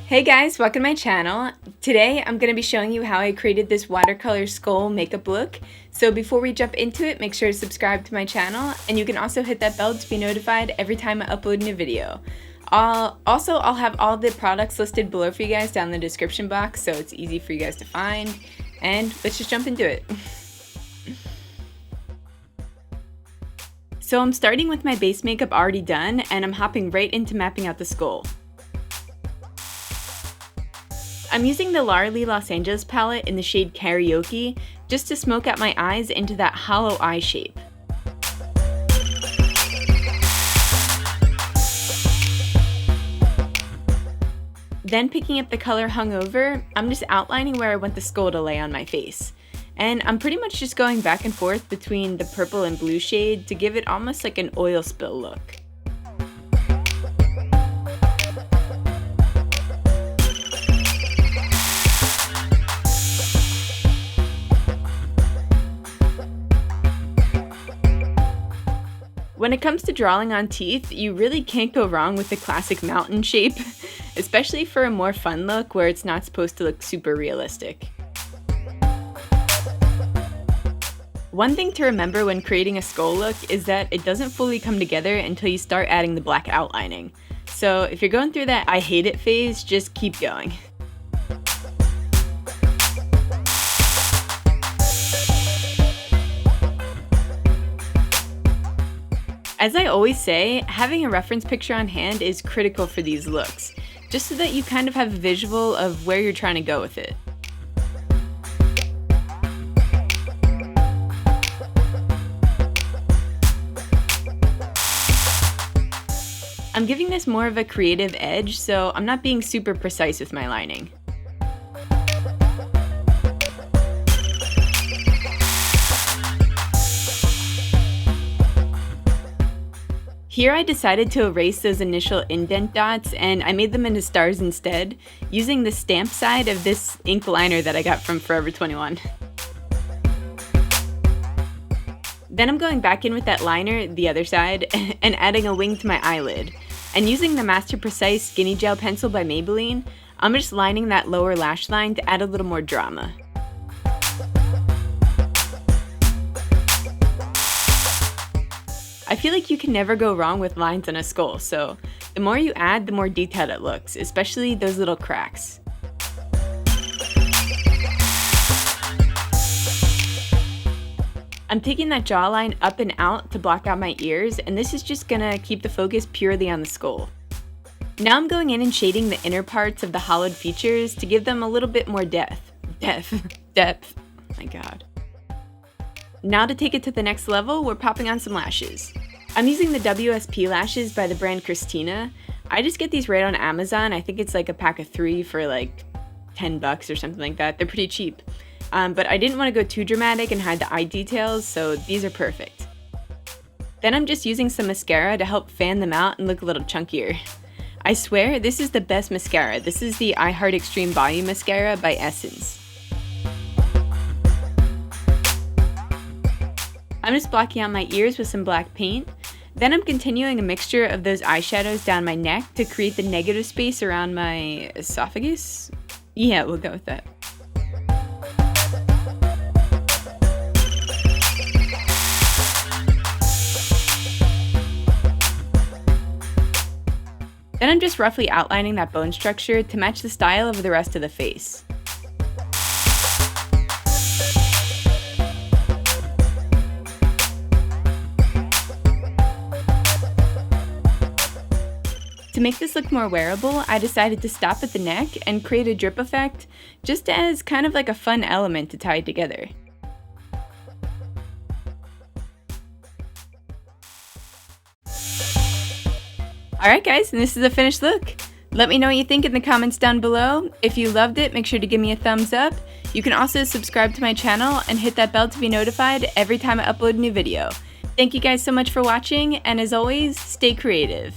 Hey guys, welcome to my channel. Today I'm going to be showing you how I created this watercolor skull makeup look. So before we jump into it, make sure to subscribe to my channel, and you can also hit that bell to be notified every time I upload a new video. I'll have all the products listed below for you guys down in the description box, so it's easy for you guys to find. And let's just jump into it. So I'm starting with my base makeup already done, and I'm hopping right into mapping out the skull. I'm using the Laura Lee Los Angeles palette in the shade Karaoke just to smoke out my eyes into that hollow eye shape. Then picking up the color Hungover, I'm just outlining where I want the skull to lay on my face. And I'm pretty much just going back and forth between the purple and blue shade to give it almost like an oil spill look. When it comes to drawing on teeth, you really can't go wrong with the classic mountain shape, especially for a more fun look where it's not supposed to look super realistic. One thing to remember when creating a skull look is that it doesn't fully come together until you start adding the black outlining. So if you're going through that I hate it phase, just keep going. As I always say, having a reference picture on hand is critical for these looks, just so that you kind of have a visual of where you're trying to go with it. I'm giving this more of a creative edge, so I'm not being super precise with my lining. Here I decided to erase those initial indent dots, and I made them into stars instead, using the stamp side of this ink liner that I got from Forever 21. Then I'm going back in with that liner, the other side, and adding a wing to my eyelid. And using the Master Precise Skinny Gel Pencil by Maybelline, I'm just lining that lower lash line to add a little more drama. I feel like you can never go wrong with lines on a skull, so the more you add, the more detailed it looks, especially those little cracks. I'm taking that jawline up and out to block out my ears, and this is just gonna keep the focus purely on the skull. Now I'm going in and shading the inner parts of the hollowed features to give them a little bit more depth. Depth. Oh my god. Now to take it to the next level, we're popping on some lashes. I'm using the WSP lashes by the brand Christina. I just get these right on Amazon. I think it's like a pack of 3 for like 10 bucks or something like that. They're pretty cheap. But I didn't want to go too dramatic and hide the eye details, so these are perfect. Then I'm just using some mascara to help fan them out and look a little chunkier. I swear, this is the best mascara. This is the I Heart Extreme Volume Mascara by Essence. I'm just blocking out my ears with some black paint. Then I'm continuing a mixture of those eyeshadows down my neck to create the negative space around my esophagus. Yeah, we'll go with that. Then I'm just roughly outlining that bone structure to match the style of the rest of the face. To make this look more wearable, I decided to stop at the neck and create a drip effect, just as kind of like a fun element to tie together. Alright guys, and this is the finished look. Let me know what you think in the comments down below. If you loved it, make sure to give me a thumbs up. You can also subscribe to my channel and hit that bell to be notified every time I upload a new video. Thank you guys so much for watching, and as always, stay creative.